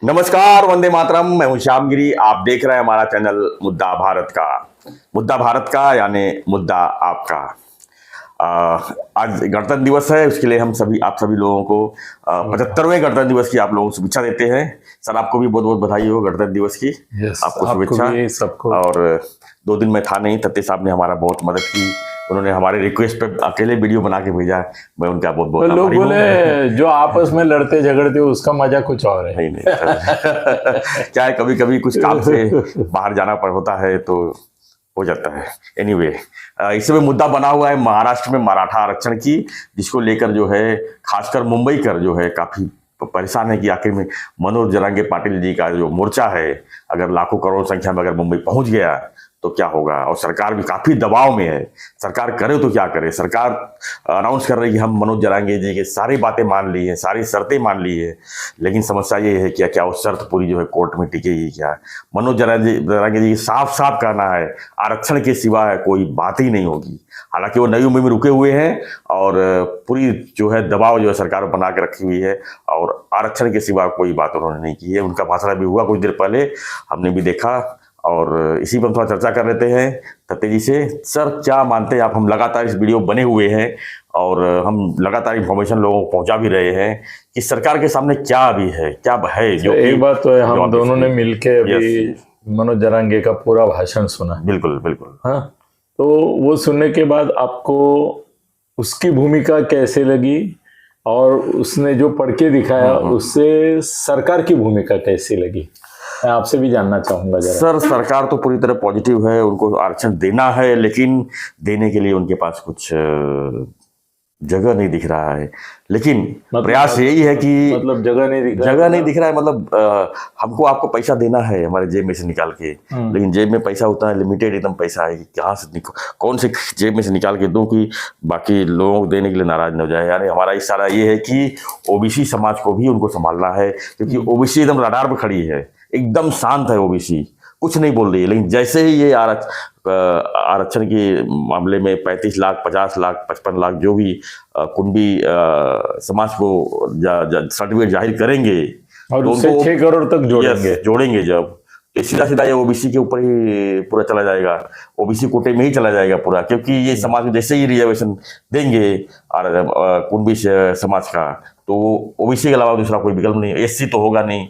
नमस्कार, वंदे मातरम। मैं हूं श्यामगिरी। आप देख रहे हैं हमारा चैनल मुद्दा भारत का। मुद्दा भारत का यानी मुद्दा आपका। आज गणतंत्र दिवस है, उसके लिए हम सभी आप सभी लोगों को 75वें गणतंत्र दिवस की आप लोगों को शुभेच्छा देते हैं। सर, आपको भी बहुत बहुत बधाई हो गणतंत्र दिवस की। आपको शुभेच्छा। सबको। और 2 दिन में था नहीं, तत्ते साहब ने हमारा बहुत मदद की। उन्होंने हमारे रिक्वेस्ट पे अकेले वीडियो बना के भेजा। मैं उनका बहुत बहुत तो लोग बोले जो आपस में लड़ते झगड़ते उसका मजा कुछ और है। नहीं क्या है, कभी कभी कुछ काम से बाहर जाना होता है तो हो जाता है। एनीवे, इस समय मुद्दा बना हुआ है महाराष्ट्र में मराठा आरक्षण की, जिसको लेकर जो है खासकर मुंबई कर जो है काफी परेशान है कि आखिर में मनोज जरांगे पाटिल जी का जो मोर्चा है, अगर लाखों करोड़ संख्या में अगर मुंबई पहुंच गया तो क्या होगा। और सरकार भी काफी दबाव में है। सरकार करे तो क्या करे। सरकार अनाउंस कर रही है कि हम मनोज जरांगे जी की सारी बातें मान ली है, सारी शर्तें मान ली है, लेकिन समस्या ये है कि क्या वो शर्त पूरी जो है कोर्ट में टिकेगी क्या। मनोज जरांगे जी साफ साफ कहना है आरक्षण के सिवा कोई बात ही नहीं होगी। हालांकि वो नई मुंबई में रुके हुए हैं और पूरी जो है दबाव जो है सरकार बना के रखी हुई है और आरक्षण के सिवा कोई बात उन्होंने नहीं की है। उनका भाषण भी हुआ कुछ देर पहले, हमने भी देखा और इसी पर हम थोड़ा चर्चा कर लेते हैं तत्ते जी से। सर, क्या मानते हैं आप? हम लगातार इस वीडियो बने हुए हैं और हम लगातार इंफॉर्मेशन लोगों को पहुंचा भी रहे हैं कि सरकार के सामने क्या अभी है, क्या है जो एक बात तो है, हम दोनों ने मिलके अभी मनोज जरांगे का पूरा भाषण सुना। बिल्कुल बिल्कुल। हाँ, तो वो सुनने के बाद आपको उसकी भूमिका कैसे लगी और उसने जो पढ़ के दिखाया उससे सरकार की भूमिका कैसी लगी, मैं आपसे भी जानना चाहूंगा जरा। सर, सरकार तो पूरी तरह पॉजिटिव है, उनको आरक्षण देना है, लेकिन देने के लिए उनके पास कुछ जगह नहीं दिख रहा है। लेकिन प्रयास यही है कि मतलब जगह नहीं दिख रहा है। मतलब हमको आपको पैसा देना है हमारे जेब में से निकाल के, लेकिन जेब में पैसा होता है लिमिटेड एकदम पैसा है कि कहाँ से कौन से जेब में से निकाल के दूं कि बाकी लोगों को देने के लिए नाराज न हो जाए। यानी हमारा इशारा ये है कि ओबीसी समाज को भी उनको संभालना है, क्योंकि ओबीसी एकदम रडार पर खड़ी है, एकदम शांत है ओबीसी, कुछ नहीं बोल रही है। लेकिन जैसे ही ये आरक्षण के मामले में 35 लाख 50 लाख 55 लाख जो भी कुंभी समाज को सर्टिफिकेट जाहिर करेंगे और उससे 6 करोड़ तक जोड़ेंगे जब सीधा सीधा ये ओबीसी के ऊपर ही पूरा चला जाएगा, ओबीसी कोटे में ही चला जाएगा पूरा। क्योंकि ये समाज में जैसे ही रिजर्वेशन देंगे और कुंभी समाज का, तो ओबीसी के अलावा दूसरा कोई विकल्प नहीं, एससी तो होगा नहीं।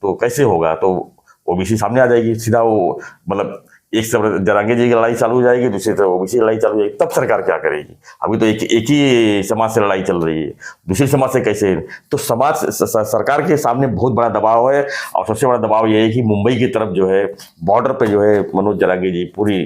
तो कैसे होगा? तो ओबीसी सामने आ जाएगी सीधा। वो मतलब एक सब जरांगे जी की लड़ाई चालू हो जाएगी, दूसरी तरफ ओबीसी की लड़ाई चालू हो जाएगी। तब सरकार क्या करेगी? अभी तो एक ही समाज से लड़ाई चल रही है, दूसरी समाज से कैसे? तो सरकार के सामने बहुत बड़ा दबाव है। और सबसे बड़ा दबाव यह है कि मुंबई की तरफ जो है बॉर्डर पे जो है मनोज जरांगे जी पूरी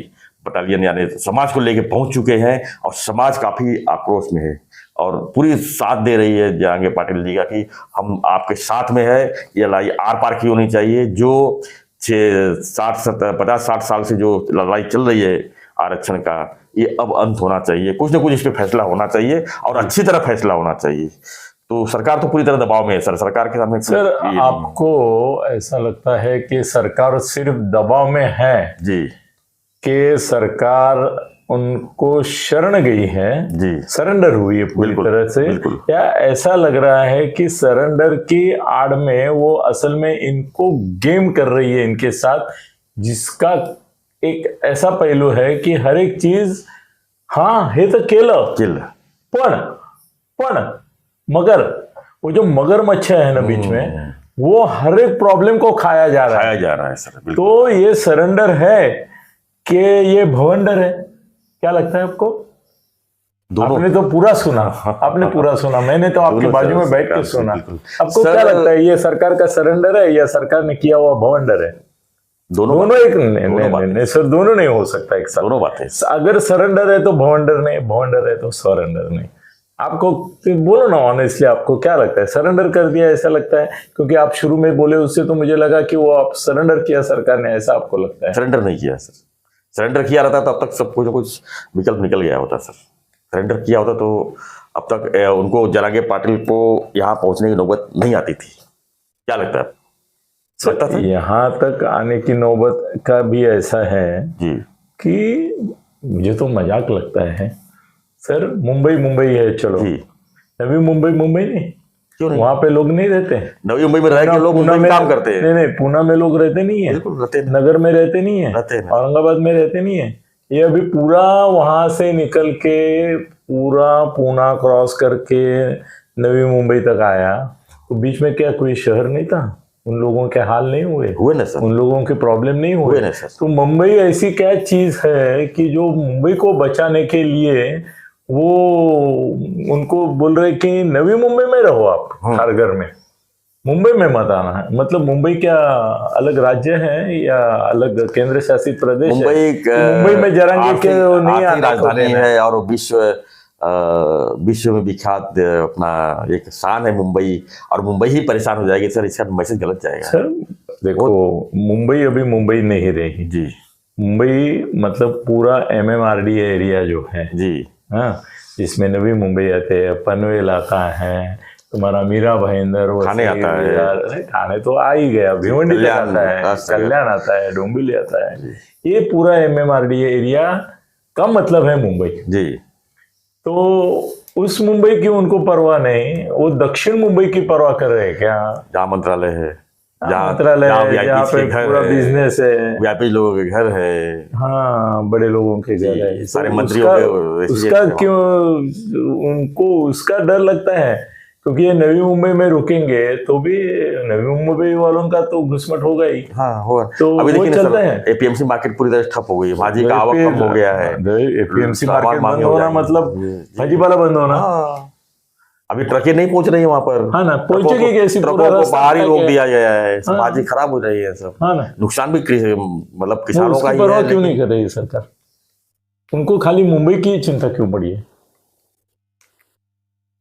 बटालियन यानी समाज को लेके पहुंच चुके हैं और समाज काफी आक्रोश में है और पूरी साथ दे रही है जरांगे पाटिल जी का कि हम आपके साथ में है। ये लड़ाई आर पार की होनी चाहिए। जो 50-60 साल से जो लड़ाई चल रही है आरक्षण का, ये अब अंत होना चाहिए। कुछ ना कुछ इस पर फैसला होना चाहिए और अच्छी तरह फैसला होना चाहिए। तो सरकार तो पूरी तरह दबाव में है। सर, सरकार के सामने सर, आपको ऐसा लगता है कि सरकार सिर्फ दबाव में है जी कि सरकार उनको शरण गई है जी, सरेंडर हुई है पूरी तरह से, या ऐसा लग रहा है कि सरेंडर की आड़ में वो असल में इनको गेम कर रही है इनके साथ, जिसका एक ऐसा पहलू है कि हर एक चीज हाँ हे तो केलं पण मगर वो जो मगरमच्छ है ना बीच में, वो हर एक प्रॉब्लम को खाया जा रहा है सर। तो ये सरेंडर है कि ये भवंडर है? क्या लगता है आपको? आपने तो पूरा सुना, आपने पूरा सुना, मैंने तो आपके बाजू में बैठ के सुना। आपको क्या लगता है, ये सरकार का सरेंडर है या सरकार ने किया हुआ भवंडर है? दोनों एक नहीं सर, दोनों नहीं हो सकता एक साथ। दोनों बातें। अगर सरेंडर है तो भवंडर नहीं, भवंडर है तो सरेंडर नहीं। आपको बोलो ना ऑनेस्टली, आपको क्या लगता है? सरेंडर कर दिया ऐसा लगता है? क्योंकि आप शुरू में बोले उससे तो मुझे लगा कि वो आप सरेंडर किया सरकार ने, ऐसा आपको लगता है? सरेंडर नहीं किया सर। सरेंडर किया रहता तो अब तक सब कुछ ना कुछ विकल्प निकल गया होता सर। सरेंडर किया होता तो अब तक उनको जरांगे पाटिल को यहाँ पहुंचने की नौबत नहीं आती थी। क्या लगता है? लगता था यहाँ तक आने की नौबत का भी ऐसा है जी कि मुझे तो मजाक लगता है सर। मुंबई है, चलो अभी मुंबई नहीं, क्यों नहीं? वहां पे लोग नहीं रहते। नवी मुंबई में रह के लोग मुंबई में काम करते हैं। नहीं, पूना में लोग रहते नहीं है, बिल्कुल रहते हैं, नगर में रहते नहीं है, रहते हैं। औरंगाबाद में रहते नहीं है। ये अभी पूरा वहां से निकल के पूरा पूना क्रॉस करके नवी मुंबई तक आया, तो बीच में क्या कोई शहर नहीं था? उन लोगों के हाल नहीं हुए ना सर, उन लोगों के प्रॉब्लम नहीं हुए ना सर। तो मुंबई ऐसी क्या चीज है कि जो मुंबई को बचाने के लिए वो उनको बोल रहे कि नवी मुंबई में रहो आप, हर घर में, मुंबई में मत आना है। मतलब मुंबई क्या अलग राज्य है या अलग केंद्र शासित प्रदेश है? मुंबई में जरांगे के नहीं आने राजधानी है और विश्व में विख्यात अपना एक शान है मुंबई, और मुंबई ही परेशान हो जाएगी सर, इसका मैसेज गलत जाएगा सर। देखो मुंबई अभी मुंबई नहीं रही जी। मुंबई मतलब पूरा MMRD एरिया जो है जी, हाँ, जिसमें नवी मुंबई आते हैं, पनवेल आता है, तुम्हारा मीरा भाईंदर, खाने आता है, खाने तो आ ही गया, भिवंडी आता है, कल्याण आता है, डोंबिवली आता है, ये पूरा MMRD एरिया का मतलब है मुंबई जी। तो उस मुंबई की उनको परवाह नहीं, वो दक्षिण मुंबई की परवाह कर रहे हैं क्या? जहाँ मंत्रालय है, जहाँ पे पूरा बिजनेस है, व्यापी लोगों के घर है, हाँ बड़े लोगों के घर है, सारे मंत्रियों के, उसका क्यों उनको उसका डर लगता है? क्योंकि ये नवी मुंबई में रुकेंगे तो भी नवी मुंबई वालों का तो घुसमट होगा ही। हाँ होगा। तो अभी वो चलता है। APMC मार्केट पूरी तरह ठप हो गई है, भाजी का आवक कम हो गया है। APMC मार्केट बंद होना मतलब भाजी वाला बंद होना। अभी ट्रकें नहीं पहुंच रही है वहां पर, हाँ ना, पहुंचेगी कैसी? ट्रकों को बाहर ही रोक दिया गया है, भाजी खराब हो रही है सब। हाँ ना, नुकसान भी मतलब किसानों का ही है। क्यों नहीं कर रही है सरकार? उनको खाली मुंबई की चिंता क्यों पड़ी है?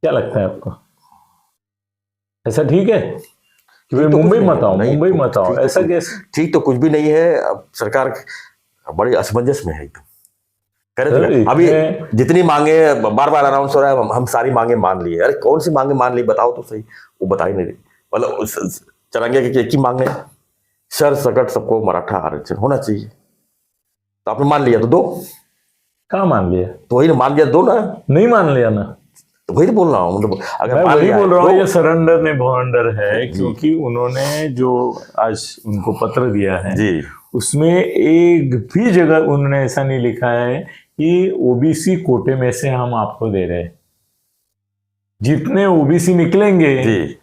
क्या लगता है आपको? ऐसा ठीक है कि भाई मुंबई मत आओ, मुंबई मत आओ, ऐसा कैसे? ठीक तो कुछ भी नहीं है। अब सरकार बड़ी असमंजस में है एकदम। अभी जितनी मांगे बार बार अनाउंस हो रहा है, हम सारी मांगे मान ली है। अरे कौन सी मांगे मान ली, बताओ तो सही। वो बता ही नहीं रही। मतलब चलेंगे कि एक ही मांगे, सर सकट सबको मराठा आरक्षण होना चाहिए। तो आपने मान लिया तो दो। कहाँ मान लिया? तो वही ना, मान लिया दो ना। नहीं मान लिया ना, तो वही बोल रहा हूँ। मतलब अगर वही बोल रहा हूँ, ये सरेंडर नहीं भवंडर है। क्योंकि उन्होंने जो आज उनको पत्र दिया है जी, उसमें एक भी जगह उन्होंने ऐसा नहीं लिखा है कि OBC कोटे में से हम आपको दे रहे हैं। जितने OBC निकलेंगे जी,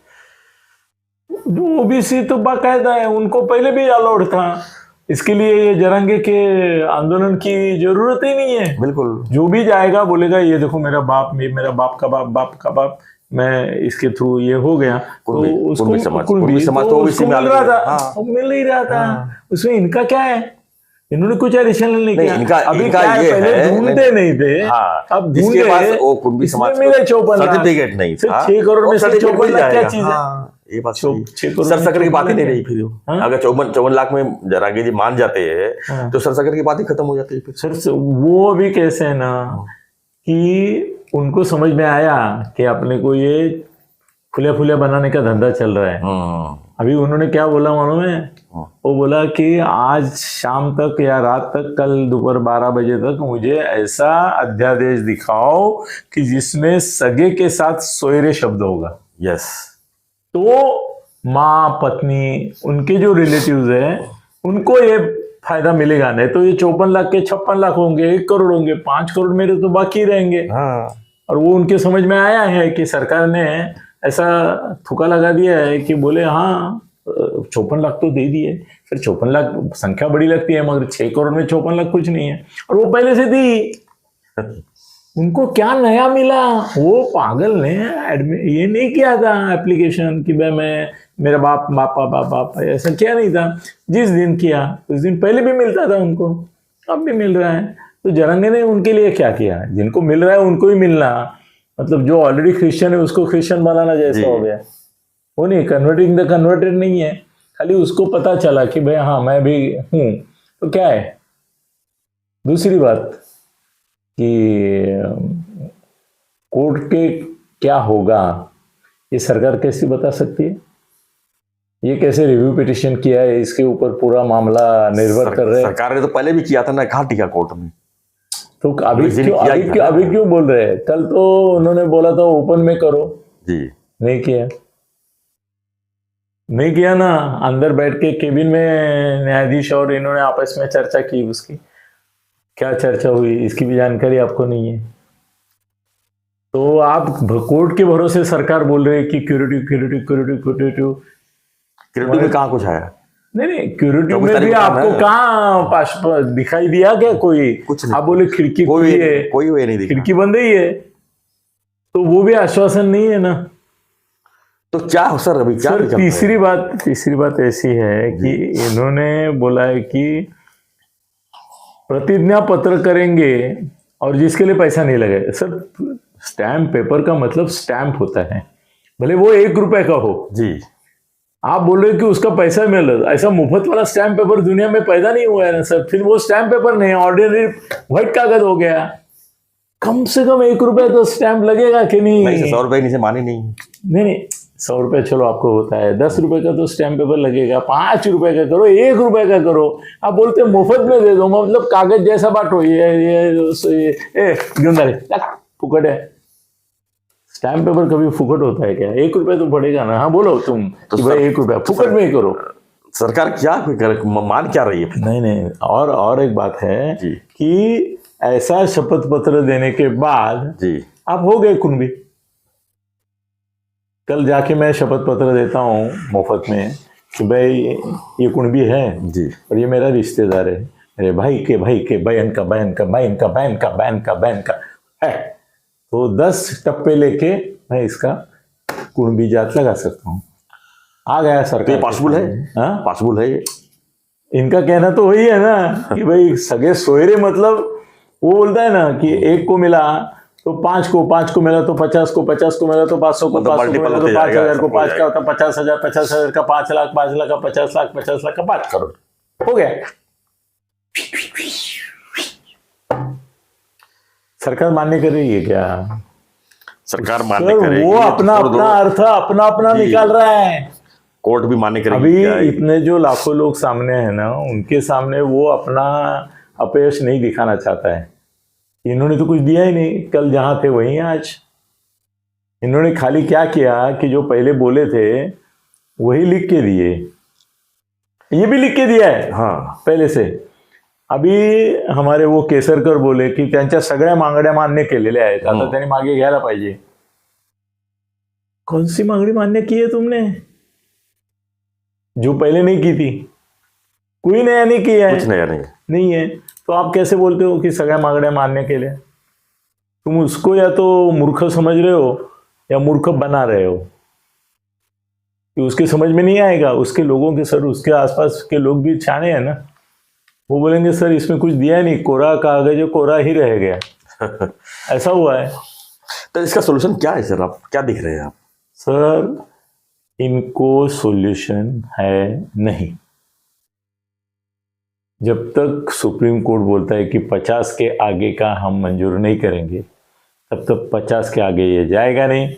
जो OBC तो बाकायदा है, उनको पहले भी अलाउड था। इसके लिए ये जरांगे के आंदोलन की जरूरत ही नहीं है। बिल्कुल, जो भी जाएगा बोलेगा ये देखो मेरा बाप का बाप, मैं इसके थ्रू ये हो गया। तो उसको मिल ही रहा था। उसमें इनका क्या है? इन्होंने कुछ एडिशनल नहीं किया। अभी क्या है, पहले ढूंढते नहीं थे, अब ढूंढे। मेरे 54 सर्टिफिकेट नहीं था, 6 करोड़ में से 54 लाख क्या चीज है? ये बात सरसकट की बात ही नहीं रही फिर। अगर 54 लाख में जरांगे जी मान जाते हैं तो सरसकट की बात ही खत्म हो जाती है। फिर सर वो भी कैसे है ना कि उनको समझ में आया कि अपने को ये फुले बनाने का धंधा चल रहा है। अभी उन्होंने क्या बोला मालूम है? वो बोला कि आज शाम तक या रात तक, कल दोपहर 12 बजे तक मुझे ऐसा अध्यादेश दिखाओ कि जिसमें सगे के साथ सोयरे शब्द होगा। यस। तो माँ पत्नी उनके जो रिलेटिव्स हैं उनको ये फायदा मिलेगा। नहीं तो ये 54 लाख के 56 लाख होंगे, 1 करोड़ होंगे, 5 करोड़ मेरे तो बाकी रहेंगे। और वो उनके समझ में आया है कि सरकार ने ऐसा थुका लगा दिया है कि बोले हाँ 54 लाख तो दे दिए। फिर 54 लाख संख्या बड़ी लगती है, मगर 6 करोड़ में 54 लाख कुछ नहीं है। और वो पहले से दी। उनको क्या नया मिला? वो पागल ने ये नहीं किया था एप्लीकेशन कि भाई मैं मेरा बाप ऐसा किया नहीं था। जिस दिन किया उस दिन पहले भी मिलता था उनको, अब भी मिल रहा है। तो जरांगे ने उनके लिए क्या किया? जिनको मिल रहा है उनको ही मिलना, मतलब जो ऑलरेडी क्रिश्चियन है उसको क्रिश्चियन बनाना जैसा हो गया। वो नहीं, कन्वर्टिंग द कन्वर्टेड नहीं है। खाली उसको पता चला कि भाई हाँ मैं भी हूँ तो क्या है। दूसरी बात कि कोर्ट के क्या होगा ये सरकार कैसे बता सकती है? ये कैसे रिव्यू पिटिशन किया है इसके ऊपर पूरा मामला निर्भर कर रहे हैं। सरकार ने तो पहले भी किया था ना, कहाँ टिका कोर्ट में। तो अभी क्यों बोल रहे हैं? कल तो उन्होंने बोला था ओपन में करो जी, नहीं किया। नहीं किया ना, अंदर बैठ के केबिन में न्यायाधीश और इन्होंने आपस में चर्चा की, उसकी क्या चर्चा हुई इसकी भी जानकारी आपको नहीं है। तो आप कोर्ट के भरोसे सरकार बोल रही है कि curative curative curative curative. Creative में कहाँ कुछ आया? नहीं क्यूरेटिव तो में भी आपको कहाँ पास दिखाई दिया क्या कोई? कुछ नहीं। आप बोले खिड़की कोई खुली है, कोई वे नहीं दिखा। खिड़की बंद ही है, तो वो भी आश्वासन नहीं है ना। तो क्या हो सर, अभी क्या सर दिखा? तीसरी बात ऐसी है कि इन्होंने बोला है कि प्रतिज्ञा पत्र करेंगे और जिसके लिए पैसा नहीं लगेगा। सर स्टैम्प पेपर का मतलब स्टैम्प होता है, भले वो 1 रुपए का हो। जी, आप बोल रहे हो कि उसका पैसा मिल रहा है, ऐसा मुफ्त वाला स्टैम्प पेपर दुनिया में पैदा नहीं हुआ है ना सर। फिर वो स्टैम्प पेपर नहीं, ऑर्डिनरी व्हाइट कागज हो गया। कम से कम 1 रुपए तो स्टैम्प लगेगा कि नहीं? नहीं 100 रुपए नीचे माने नहीं। नहीं 100 रुपए चलो आपको होता है, 10 रुपए का तो स्टैम्प पेपर लगेगा, 5 रुपए का करो, 1 रुपए का करो। आप बोलते मुफ्त में दे दो, मतलब कागज जैसा बांटो। ये फुकट है। स्टैम्प पेपर कभी फुकट होता है क्या? 1 रुपए तो पड़ेगा ना। हाँ बोलो तुम तो कि भाई 1 रुपया फुकट में ही करो। सरकार क्या मान क्या रही है? नहीं और एक बात है जी। कि ऐसा शपथ पत्र देने के बाद जी, आप हो गए कुणबी। कल जाके मैं शपथ पत्र देता हूँ मुफ्त में कि भाई ये कुणबी है जी, और ये मेरा रिश्तेदार है, मेरे भाई के बहन का बहन का बहन का बहन का बहन का बहन का है, तो 10 टप्पे लेके मैं इसका कुणबी जात लगा सकता हूँ। आ गया तो सरकार। ये पॉसिबल है? हाँ पॉसिबल है ये? इनका कहना तो वही है ना कि भाई सगे सोयरे, मतलब वो बोलता है ना कि 1 को मिला तो 5 को, 5 को मिला तो 50 को, 50 को मिला तो 500 को, 500 को मिला तो 5000 को, 5 का होता 50,000, 50,000 का 5 लाख, 5 लाख का 50 लाख, 50 लाख का 5 करोड़ हो गया। सरकार मान्य कर रही है क्या? सरकार मान्य सर करेगी वो तो अपना छोड़ दो। अपना अर्थ अपना जी। निकाल रहा है। कोर्ट भी मान्य करेगी अभी क्या? इतने जो लाखों लोग सामने हैं ना, उनके सामने वो अपना अपयश नहीं दिखाना चाहता है। इन्होंने तो कुछ दिया ही नहीं, कल जहां थे वहीं आज। इन्होंने खाली क्या किया कि जो पहले बोले थे वही लिख के दिए, ये भी लिख के दिया है हाँ, पहले से। अभी हमारे वो केसरकर बोले की त्यांच्या सगळ्या मागण्या मान्य केलेल्या आहेत, आता त्यांनी मागे घ्यायला पाहिजे। कौन सी मांगनी मान्य की है तुमने जो पहले नहीं की थी? कोई नया नहीं किया है, कुछ नया नहीं है। तो आप कैसे बोलते हो कि सगळ्या मागण्या मान्य केल्या? तुम उसको या तो मूर्ख समझ रहे हो या मूर्ख बना रहे हो, कि उसके समझ में नहीं आएगा। उसके लोगों के सर, उसके आसपास के लोग भी छाने हैं ना, वो बोलेंगे सर इसमें कुछ दिया नहीं, कोरा कागज कोरा ही रह गया। ऐसा हुआ है। तो इसका सोल्यूशन क्या है सर? आप क्या दिख रहे हैं आप? सर इनको सॉल्यूशन है नहीं। जब तक सुप्रीम कोर्ट बोलता है कि 50 के आगे का हम मंजूर नहीं करेंगे, तब तक 50 के आगे ये जाएगा नहीं।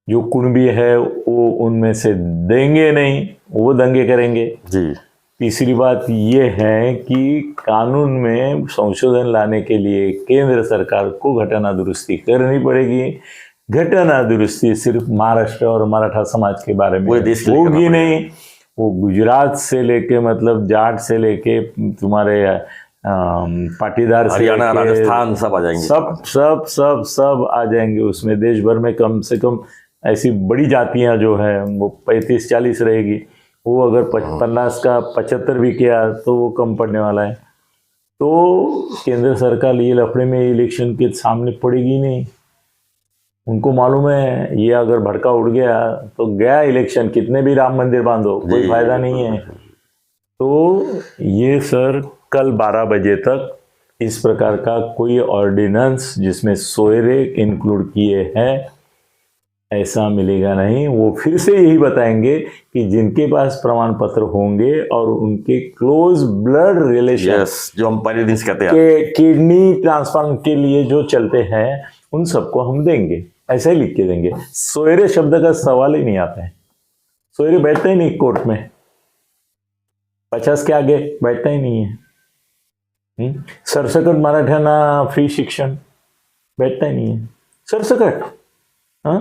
जो कुणबी है वो उनमें से देंगे नहीं, वो दंगे करेंगे। जी, तीसरी बात ये है कि कानून में संशोधन लाने के लिए केंद्र सरकार को घटना दुरुस्ती करनी पड़ेगी। घटना दुरुस्ती सिर्फ महाराष्ट्र और मराठा समाज के बारे में पूरे देश के लिए करना होगी पड़ेगा। नहीं, वो गुजरात से लेके, मतलब जाट से लेके तुम्हारे पाटीदार से हरियाणा, लेके राजस्थान सब आ जाएंगे। सब आ जाएंगे उसमें। देश भर में कम से कम ऐसी बड़ी जातियां जो है वो 35-40 रहेगी। वो अगर 50 का 75 भी किया तो वो कम पड़ने वाला है। तो केंद्र सरकार ये लफड़े में इलेक्शन के सामने पड़ेगी नहीं। उनको मालूम है ये अगर भड़का उड़ गया तो गया इलेक्शन, कितने भी राम मंदिर बांधो कोई फायदा नहीं है। तो ये सर कल 12 बजे तक इस प्रकार का कोई ऑर्डिनेंस जिसमें सोयरे इंक्लूड किए हैं ऐसा मिलेगा नहीं। वो फिर से यही बताएंगे कि जिनके पास प्रमाण पत्र होंगे और उनके क्लोज ब्लड रिलेशन, जो हम पहले दिन से कहते हैं के किडनी ट्रांसप्लांट के लिए जो चलते हैं उन सबको हम देंगे, ऐसा ही लिख के देंगे। सोयरे शब्द का सवाल ही नहीं आता है। सोयरे बैठता ही नहीं कोर्ट में, 50 के आगे बैठता ही नहीं है। सरसकट मराठ्यांना फ्री शिक्षण बैठता ही नहीं है, सरसकट। हाँ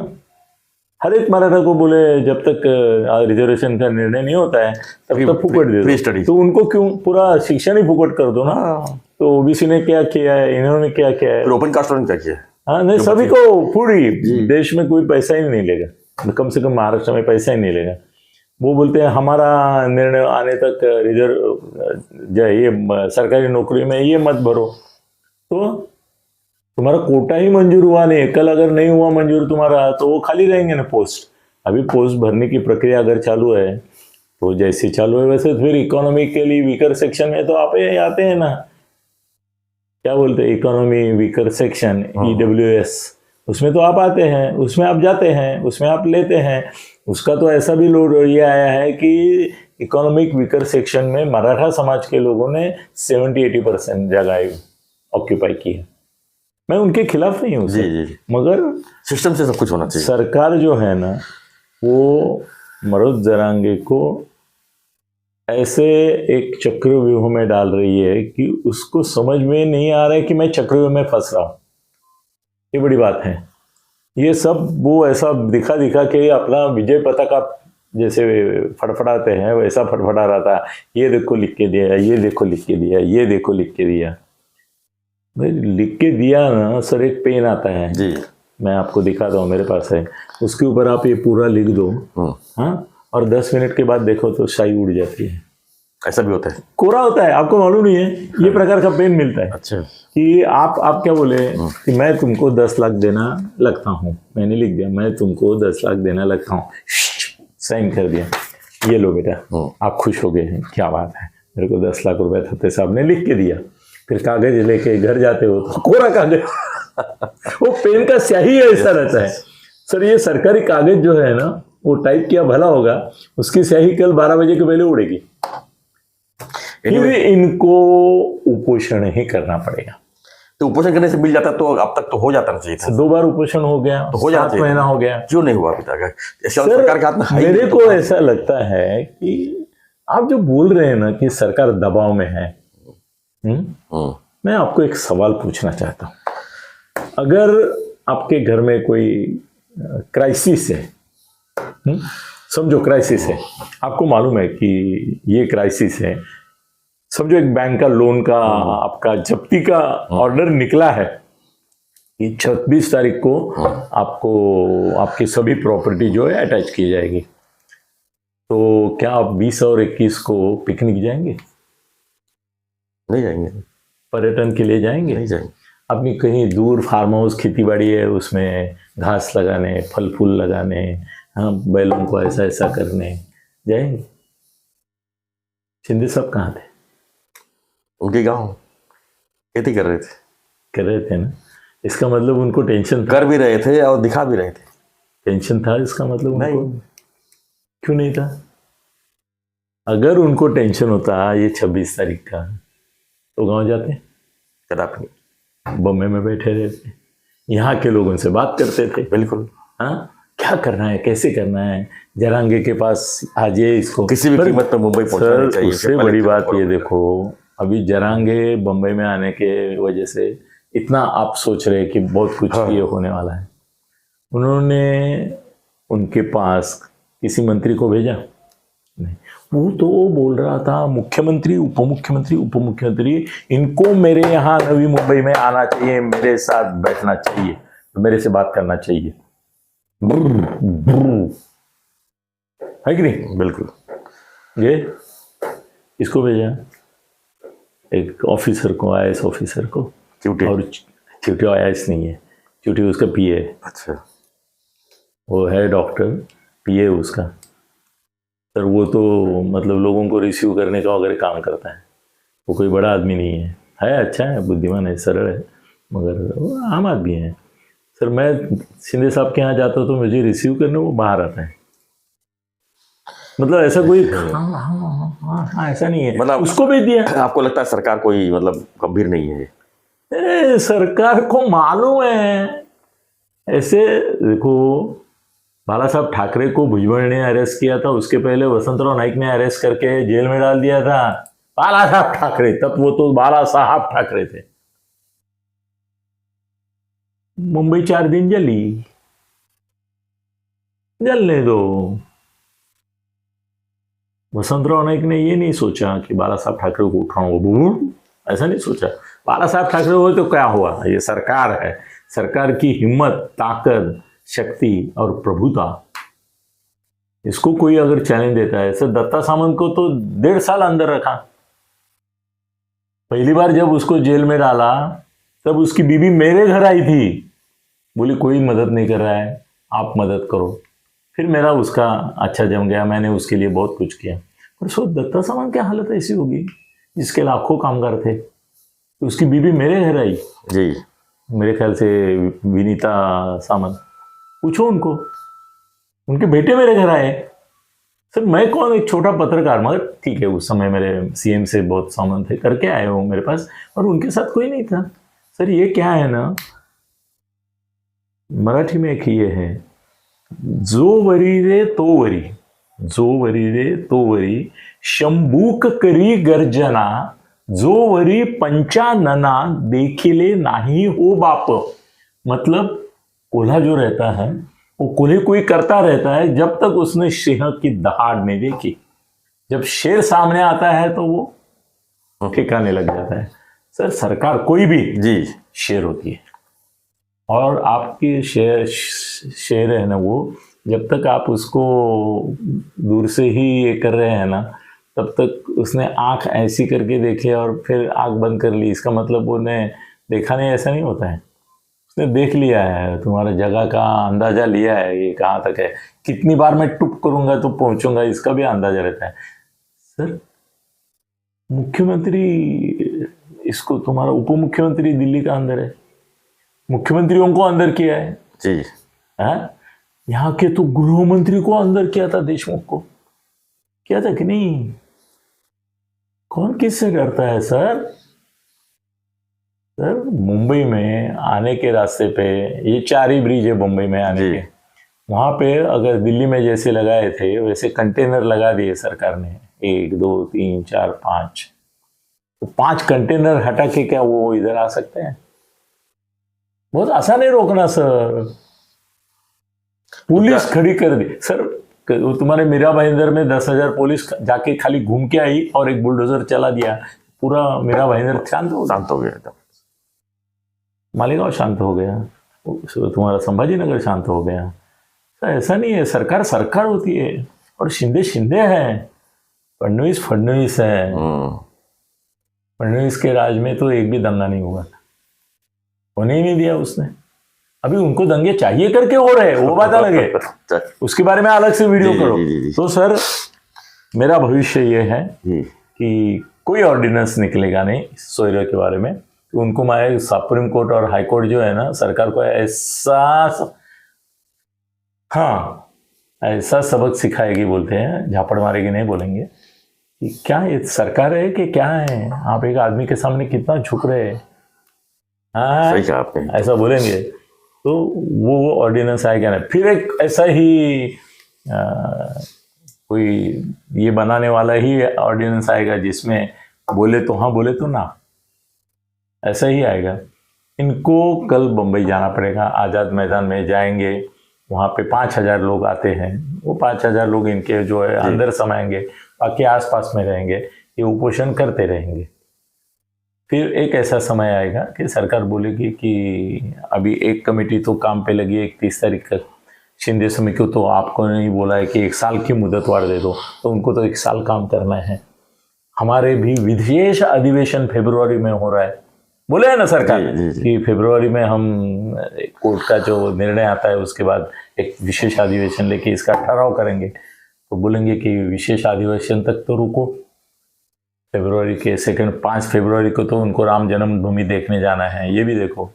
हर एक मराठा को बोले जब तक रिजर्वेशन का निर्णय नहीं होता है तब तक फुकट दे फ्री दो। स्टडी। तो उनको क्यों पूरा शिक्षा ही फुकट कर दो ना। तो ओबीसी ने क्या किया है, इन्होंने क्या किया है, फिर ओपन कास्ट वालों ने क्या किया? हाँ नहीं सभी को पूरी देश में कोई पैसा ही नहीं लेगा, कम से कम महाराष्ट्र में पैसा ही नहीं लेगा। वो बोलते हैं हमारा निर्णय आने तक रिजर्व जो है ये सरकारी नौकरी में ये मत भरो। तो तुम्हारा कोटा ही मंजूर हुआ नहीं, कल अगर नहीं हुआ मंजूर तुम्हारा तो वो खाली रहेंगे ना पोस्ट। अभी पोस्ट भरने की प्रक्रिया अगर चालू है तो जैसे चालू है वैसे फिर इकोनॉमिकली वीकर सेक्शन में तो आप आते हैं ना, क्या बोलते हैं इकोनॉमी वीकर सेक्शन EWS, उसमें तो आप आते हैं, उसमें आप जाते हैं, उसमें आप लेते हैं। उसका तो ऐसा भी लोड ये आया है कि इकोनॉमिक वीकर सेक्शन में मराठा समाज के लोगों ने 70-80% जगह ऑक्यूपाई की है। मैं उनके खिलाफ नहीं हूँ, जी। मगर सिस्टम से सब कुछ होना चाहिए। सरकार जो है ना वो मनोज जरांगे को ऐसे एक चक्रव्यूह में डाल रही है कि उसको समझ में नहीं आ रहा है कि मैं चक्रव्यूह में फंस रहा हूं। ये बड़ी बात है। ये सब वो ऐसा दिखा के अपना विजय पताका जैसे फड़फड़ाते हैं वैसा फड़फड़ा रहा था। ये देखो लिख के दिया, ये देखो लिख के दिया, ये देखो लिख के दिया। भाई लिख के दिया ना सर, एक पेन आता है जी, मैं आपको दिखाता हूँ, मेरे पास है, उसके ऊपर आप ये पूरा लिख दो, हाँ, और 10 मिनट के बाद देखो तो स्याही उड़ जाती है। ऐसा भी होता है, कोरा होता है, आपको मालूम नहीं है। ये प्रकार का पेन मिलता है। अच्छा, कि आप क्या बोले कि मैं तुमको 10 लाख देना लगता हूँ, मैंने लिख दिया मैं तुमको 10 लाख देना लगता हूँ, साइन कर दिया, ये लो बेटा, आप खुश हो गए हैं, क्या बात है, मेरे को 10 लाख रुपए थप्पे साहब ने लिख के दिया। फिर कागज लेके घर जाते हो तो कोरा कागज वो पेन का स्याही ऐसा रहता है। सर ये सरकारी कागज जो है ना वो टाइप किया भला होगा, उसकी स्याही कल 12 बजे के पहले उड़ेगी। फिर इनको उपोषण ही करना पड़ेगा। तो उपोषण करने से मिल जाता तो अब तक तो हो जाता चाहिए था। 2 बार उपोषण हो गया, तो हो जाता 7 महीना हो गया, क्यों नहीं हुआ अभी तक? सरकार के हाथ में मेरे को ऐसा लगता है कि आप जो बोल रहे हैं ना कि सरकार दबाव में है, मैं आपको एक सवाल पूछना चाहता हूं। अगर आपके घर में कोई क्राइसिस है, समझो क्राइसिस है, आपको मालूम है कि ये क्राइसिस है, समझो एक बैंक का लोन का आपका जप्ती का ऑर्डर निकला है कि 26 तारीख को आपको आपकी सभी प्रॉपर्टी जो है अटैच की जाएगी। तो क्या आप 20 और 21 को पिकनिक जाएंगे? नहीं जाएंगे। पर्यटन के लिए जाएंगे? नहीं जाएंगे। अपनी कहीं दूर फार्म हाउस खेती बाड़ी है उसमें घास लगाने, फल फूल लगाने, हाँ, बैलों को ऐसा ऐसा करने जाएंगे? शिंदे साहब कहाँ थे? उनके गांव खेती कर रहे थे ना। इसका मतलब उनको टेंशन था। कर भी रहे थे और दिखा भी रहे थे। टेंशन था इसका मतलब नहीं। उनको? क्यों नहीं था? अगर उनको टेंशन होता ये 26 तारीख का तो गांव जाते? कदापि। बम्बई में बैठे रहते, यहाँ के लोगों से बात करते थे। बिल्कुल। हाँ, क्या करना है, कैसे करना है, जरांगे के पास आज ये इसको किसी भी कीमत पर मुंबई पहुंचाना चाहिए। उससे बड़ी बात ये देखो, अभी जरांगे बम्बई में आने के वजह से इतना आप सोच रहे कि बहुत कुछ ये होने वाला है। उन्होंने उनके पास किसी मंत्री को भेजा नहीं, वो तो बोल रहा था मुख्यमंत्री उप मुख्यमंत्री इनको मेरे यहाँ नवी मुंबई में आना चाहिए, मेरे साथ बैठना चाहिए, मेरे से बात करना चाहिए। है कि नहीं? बिल्कुल। ये इसको भेजा, एक ऑफिसर को, IAS ऑफिसर को। और च्यूटी IAS नहीं है, च्यूटी उसका PA है। अच्छा। वो है डॉक्टर, PA उसका। सर वो तो मतलब लोगों को रिसीव करने का वगैरह काम करता है, वो कोई बड़ा आदमी नहीं है, अच्छा है, बुद्धिमान है, सरल है, मगर वो आम आदमी है। सर मैं शिंदे साहब के यहाँ जाता हूँ तो मुझे रिसीव करने वो बाहर आता है। मतलब ऐसा कोई हाँ ऐसा नहीं है, मतलब उसको भेज दिया। आपको लगता है सरकार कोई मतलब गंभीर नहीं है? सरकार को मालूम है। ऐसे देखो, बाला साहब ठाकरे को भुजबल ने अरेस्ट किया था, उसके पहले वसंतराव नाइक ने अरेस्ट करके जेल में डाल दिया था बाला साहब ठाकरे, तब वो तो बाला साहब ठाकरे थे। मुंबई 4 दिन जली, जलने दो। वसंतराव नाईक ने ये नहीं सोचा कि बाला साहब ठाकरे को उठाऊंगा, ऐसा नहीं सोचा। बाला साहब ठाकरे हुए तो क्या हुआ, ये सरकार है, सरकार की हिम्मत, ताकत, शक्ति और प्रभुता, इसको कोई अगर चैलेंज देता है। सर दत्ता सामंत को तो 1.5 साल अंदर रखा। पहली बार जब उसको जेल में डाला तब उसकी बीवी मेरे घर आई थी, बोली कोई मदद नहीं कर रहा है, आप मदद करो। फिर मेरा उसका अच्छा जम गया, मैंने उसके लिए बहुत कुछ किया। पर सो दत्ता सामंत की हालत ऐसी होगी, जिसके लाखों कामगार थे, तो उसकी बीवी मेरे घर आई जी, मेरे ख्याल से विनीता सामंत, पूछो उनको, उनके बेटे मेरे घर आए। सर मैं कौन, एक छोटा पत्रकार, मगर ठीक है उस समय मेरे सीएम से बहुत सामान थे, करके आए हो मेरे पास, और उनके साथ कोई नहीं था। सर ये क्या है ना, मराठी में एक ये है, जो वरी रे तो वरी, जो वरी रे तो वरी, शंभूक करी गर्जना, जो वरी पंचानना देखिले नाही हो बाप। मतलब कोल्हा जो रहता है वो कोल्हे कोई करता रहता है जब तक उसने सिंह की दहाड़ नहीं देखी। जब शेर सामने आता है तो वो ठिकाने लग जाता है। सर सरकार कोई भी जी, शेर होती है, और आपकी शेर है ना, वो जब तक आप उसको दूर से ही ये कर रहे हैं ना, तब तक उसने आंख ऐसी करके देखे और फिर आंख बंद कर ली, इसका मतलब उन्हें देखा नहीं, ऐसा नहीं होता है। उसने देख लिया है, तुम्हारा जगह का अंदाजा लिया है, ये कहाँ तक है, कितनी बार मैं टुप करूंगा तो पहुंचूंगा, इसका भी अंदाजा रहता है। सर मुख्यमंत्री, इसको तुम्हारा उप मुख्यमंत्री दिल्ली का अंदर है, मुख्यमंत्रियों को अंदर किया है जी, है? यहाँ के तो गृह मंत्री को अंदर किया था, देशमुख को किया था कि नहीं? कौन किससे डरता है सर? सर मुंबई में आने के रास्ते पे ये 4 ही ब्रिज है मुंबई में आने के, वहां पे अगर दिल्ली में जैसे लगाए थे वैसे कंटेनर लगा दिए सरकार ने, 1 2 3 4 5, तो 5 कंटेनर हटा के क्या वो इधर आ सकते हैं? बहुत आसान है रोकना सर, पुलिस खड़ी कर दी। सर वो तुम्हारे मीरा भाईंदर में 10,000 पुलिस जाके खाली घूम के आई और एक बुलडोजर चला दिया, पूरा मीरा भाईंदर शांत हो गया, मालेगांव शांत हो गया, तुम्हारा संभाजीनगर शांत हो गया। सर ऐसा नहीं है, सरकार सरकार होती है, और शिंदे शिंदे है, फडणवीस फडणवीस है। फडणवीस के राज में तो एक भी दंगा नहीं हुआ, होने ही नहीं दिया उसने। अभी उनको दंगे चाहिए करके हो रहे, वो बात अलग है, उसके बारे में अलग से वीडियो करो। तो सर मेरा भविष्य ये है कि कोई ऑर्डिनेंस निकलेगा नहीं सोयरे के बारे में, तो उनको मैं सुप्रीम कोर्ट और हाई कोर्ट जो है ना, सरकार को ऐसा सबक सिखाएगी, बोलते हैं झापड़ मारेगी नहीं बोलेंगे, कि क्या ये सरकार है कि क्या है, आप एक आदमी के सामने कितना झुक रहे हैं, ऐसा बोलेंगे तो वो ऑर्डिनेंस आएगा ना। फिर एक ऐसा ही कोई ये बनाने वाला ही ऑर्डिनेंस आएगा जिसमें बोले तो हाँ, बोले तो ना, ऐसा ही आएगा। इनको कल बंबई जाना पड़ेगा, आज़ाद मैदान में जाएंगे, वहाँ पे 5,000 लोग आते हैं, वो 5,000 लोग इनके जो है अंदर समाएंगे, बाकी आसपास में रहेंगे, ये उपोषण करते रहेंगे। फिर एक ऐसा समय आएगा कि सरकार बोलेगी कि अभी एक कमेटी तो काम पे लगी है 31 तारीख तक, शिंदे समिति को तो आपको नहीं बोला है कि 1 साल की मुदत वार दे दो, तो उनको तो 1 साल काम करना है। हमारे भी विशेष अधिवेशन फरवरी में हो रहा है, बोले है ना सरकार कि फरवरी में हम कोर्ट का जो निर्णय आता है उसके बाद एक विशेष अधिवेशन लेके इसका ठहराव करेंगे, तो बोलेंगे कि विशेष अधिवेशन तक तो रुको, फरवरी के 5 फरवरी को तो उनको राम जन्मभूमि देखने जाना है। ये भी देखो,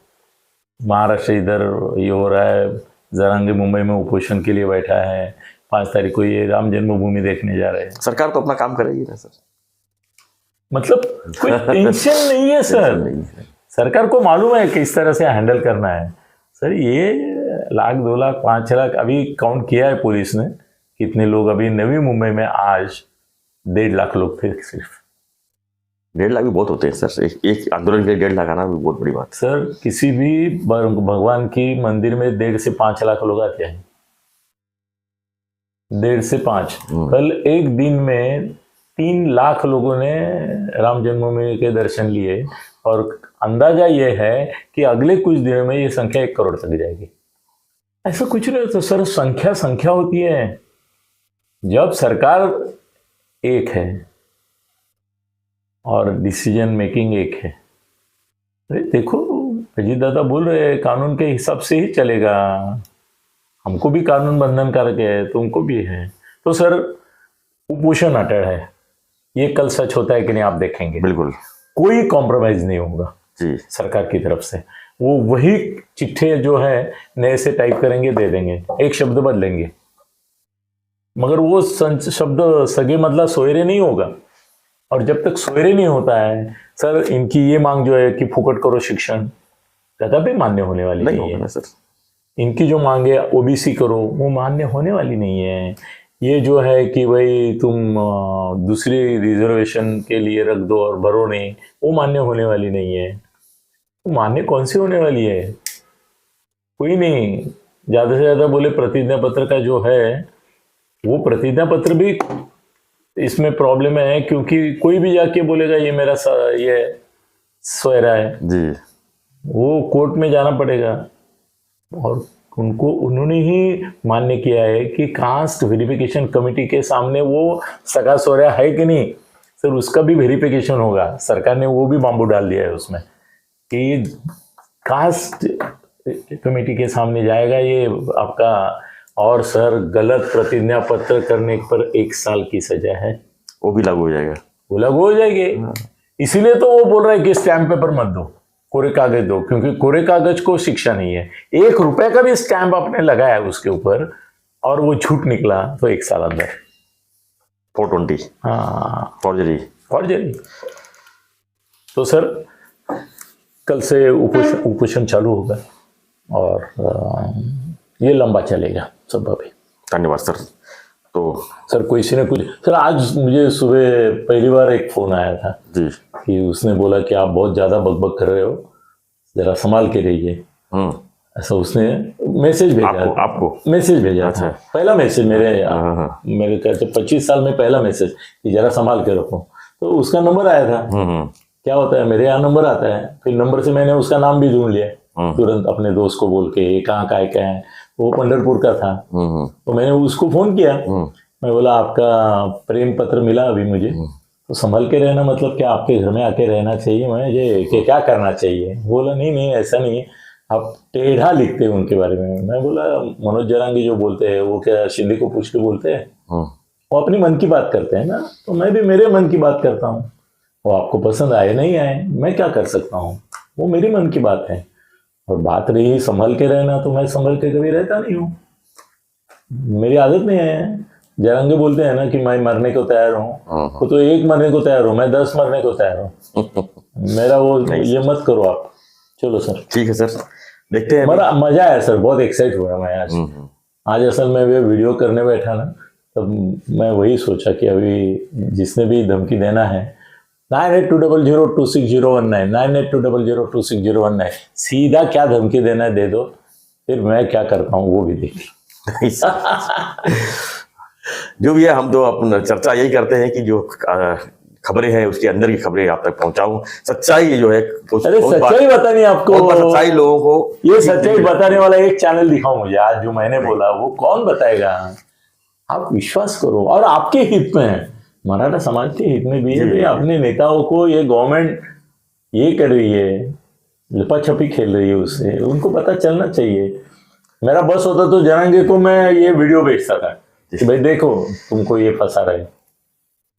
महाराष्ट्र इधर ये हो रहा है, जरांगे मुंबई में उपोषण के लिए बैठा है, 5 तारीख को ये राम जन्मभूमि देखने जा रहे हैं। सरकार तो अपना काम करेगी ना सर, मतलब कोई टेंशन नहीं है सर, सरकार को मालूम है कि इस तरह से हैंडल करना है। सर ये 1 लाख 2 लाख 5 लाख अभी काउंट किया है पुलिस ने, कितने लोग अभी नवी मुंबई में आज 1.5 लाख लोग थे सिर्फ। 1.5 लाख भी बहुत होते हैं सर, एक आंदोलन के लिए 1.5 लाख आना भी बहुत बड़ी बात। सर किसी भी भगवान की मंदिर में 1.5 से 5 लाख लोग आते हैं, 1.5 से 5। कल एक दिन में 3 लाख लोगों ने राम जन्मभूमि के दर्शन लिए और अंदाजा ये है कि अगले कुछ दिनों में ये संख्या 1 करोड़ तक जाएगी। ऐसा कुछ नहीं होता सर, संख्या होती है। जब सरकार एक है और डिसीजन मेकिंग एक है, अरे देखो अजीत दादा बोल रहे हैं कानून के हिसाब से ही चलेगा, हमको भी कानून बंधनकारक है, तुमको भी है। तो सर कुपोषण अटल है, ये कल सच होता है कि नहीं आप देखेंगे। बिल्कुल कोई कॉम्प्रोमाइज नहीं होगा जी सरकार की तरफ से। वो वही चिट्ठे जो है नए से टाइप करेंगे, दे देंगे, एक शब्द बदलेंगे, मगर वो शब्द सगे मतलब सोयरे नहीं होगा। और जब तक सोयरे नहीं होता है सर, इनकी ये मांग जो है कि फुकट करो शिक्षण, कदापि मान्य होने वाली नहीं है सर। इनकी जो मांग है ओबीसी करो, वो मान्य होने वाली नहीं है। ये जो है कि भाई तुम दूसरी रिजर्वेशन के लिए रख दो और भरो नहीं, वो मान्य होने वाली नहीं है। तो मान्य कौन सी होने वाली है? कोई नहीं। ज़्यादा से ज़्यादा बोले प्रतिज्ञा पत्र का जो है, वो प्रतिज्ञा पत्र भी इसमें प्रॉब्लम है, क्योंकि कोई भी जाके बोलेगा ये मेरा ये सोयरा है जी, वो कोर्ट में जाना पड़ेगा। और उन्होंने ही मान्य किया है कि कास्ट वेरिफिकेशन कमेटी के सामने वो सगा सोहरा है कि नहीं सर, उसका भी वेरिफिकेशन होगा। सरकार ने वो भी बांबू डाल दिया है उसमें कि कास्ट कमेटी के सामने जाएगा ये आपका। और सर गलत प्रतिज्ञा पत्र करने पर 1 साल की सजा है, वो भी लागू हो जाएगा, वो लागू हो जाएगी। इसीलिए तो वो बोल रहा है कि स्टैंप पेपर मत दो, कोरे कागज दो, क्योंकि कोरे कागज को शिक्षा नहीं है। 1 रुपए का भी स्टैंप आपने लगाया उसके ऊपर और वो झूठ निकला तो 1 साल अंदर 420। हाँ, फॉर्जरी। तो सर कल से उपोषण चालू होगा और ये लंबा चलेगा सब। अभी धन्यवाद सर। तो सर किसी ने कुछ सर, आज मुझे सुबह पहली बार एक फोन आया था जी कि उसने बोला कि आप बहुत ज्यादा बकबक कर रहे हो, जरा संभाल के रहिए। ऐसा उसने मैसेज भेजा आपको मैसेज भेजा था, पहला मैसेज मेरे कहते 25 साल में पहला मैसेज कि जरा संभाल के रखो। तो उसका नंबर आया था। क्या होता है, मेरे यहाँ नंबर आता है, फिर नंबर से मैंने उसका नाम भी ढूंढ लिया तुरंत, अपने दोस्त को बोल के ये कहाँ का है, वो पंढरपुर का था। तो मैंने उसको फोन किया, मैं बोला आपका प्रेम पत्र मिला अभी मुझे, तो संभल के रहना मतलब क्या आपके घर में आके रहना चाहिए मुझे कि क्या करना चाहिए? बोला नहीं ऐसा नहीं, आप टेढ़ा लिखते हैं उनके बारे में। मैं बोला मनोज जरांगी जो बोलते हैं वो क्या शिंदे को पूछ के बोलते हैं? वो अपनी मन की बात करते हैं ना, तो मैं भी मेरे मन की बात करता हूँ। वो आपको पसंद आए नहीं आए मैं क्या कर सकता हूँ, वो मेरी मन की बात है। और बात रही संभल के रहना, तो मैं संभल के कभी रहता नहीं हूँ, मेरी आदत नहीं है। जरांगे बोलते हैं ना कि मैं मरने को तैयार हूँ, तो 1 मरने को तैयार हूँ, मैं 10 मरने को तैयार हूँ। मेरा वो ये मत करो आप। चलो सर, ठीक है सर, देखते हैं। मेरा मजा आया सर, बहुत एक्साइट हुआ मैं आज असल में वे वीडियो करने बैठा ना, तब मैं वही सोचा कि अभी जिसने भी धमकी देना है 9820026019 9820026019 सीधा क्या धमकी देना है दे दो, फिर मैं क्या करता हूँ वो भी देख। जो भी है, हम तो अपना चर्चा यही करते हैं कि जो खबरें हैं उसके अंदर की खबरें आप तक पहुंचाऊं, सच्चाई जो है। अरे सच्चाई बतानी आपको, सच्चाई लोगों को, ये सच्चाई बताने वाला एक चैनल दिखाओ मुझे आज, जो मैंने बोला वो कौन बताएगा? आप विश्वास करो, और आपके हित में है, मराठा समाज के हित में भी है। अपने नेताओं को ये गवर्नमेंट ये कर रही है, लपा छपी खेल रही है, उससे उनको पता चलना चाहिए। मेरा बस होता तो जरांगे को मैं ये वीडियो भेजता था कि भाई देखो तुमको ये फंसा रहे।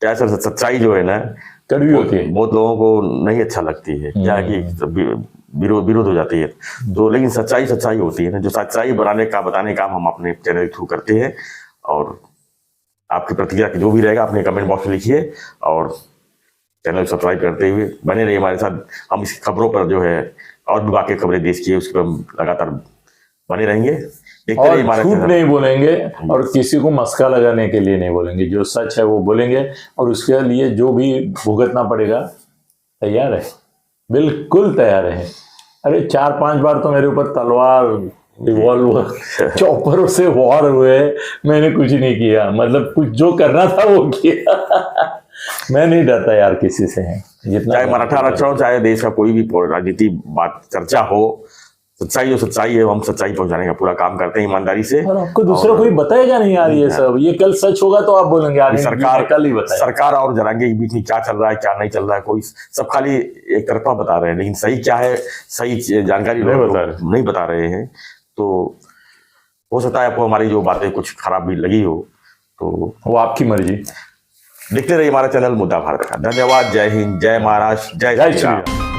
क्या सर, सच्चाई जो है ना कड़वी होती है, बहुत लोगों को नहीं अच्छा लगती है, क्या कि विरोध हो जाती है। तो लेकिन सच्चाई होती है ना, जो सच्चाई बताने का काम हम अपने चैनल के थ्रू करते हैं। और आपकी प्रतिक्रिया जो भी रहेगा अपने कमेंट बॉक्स में लिखिए, और चैनल सब्सक्राइब करते हुए बने रहिए हमारे साथ। हम इस खबरों पर जो है और भी बाकी खबरें देश की उसके पर लगातार बने रहेंगे, और झूठ नहीं बोलेंगे और किसी को मस्का लगाने के लिए नहीं बोलेंगे। जो सच है वो बोलेंगे, और उसके लिए जो भी भुगतना पड़ेगा तैयार है, बिल्कुल तैयार है। अरे 4-5 बार तो मेरे ऊपर तलवार रिवॉल्वर चॉपरों से वॉर हुए, मैंने कुछ नहीं किया, मतलब कुछ जो करना था वो किया। मैं नहीं डरता यार किसी से, है जितना चाहे मराठा आरक्षण हो, चाहे देश का कोई भी राजनीति बात चर्चा हो, सच्चाई है, हम सच्चाई पहुंचाने का पूरा काम करते हैं ईमानदारी से। और आपको दूसरा कोई बताएगा नहीं यार ये सब, ये कल सच होगा तो आप बोलेंगे यार सरकार कल ही बताया। सरकार और जरांगे के बीच में क्या चल रहा है क्या नहीं चल रहा है, कोई सब खाली एक तरफा बता रहे हैं, लेकिन सही क्या है, सही जानकारी नहीं बता रहे हैं। तो हो सकता है आपको हमारी जो बातें कुछ खराब भी लगी हो, तो वो आपकी मर्जी। देखते रहिए हमारा चैनल मुद्दा भारत का। धन्यवाद। जय हिंद, जय महाराष्ट्र, जय श्री राम।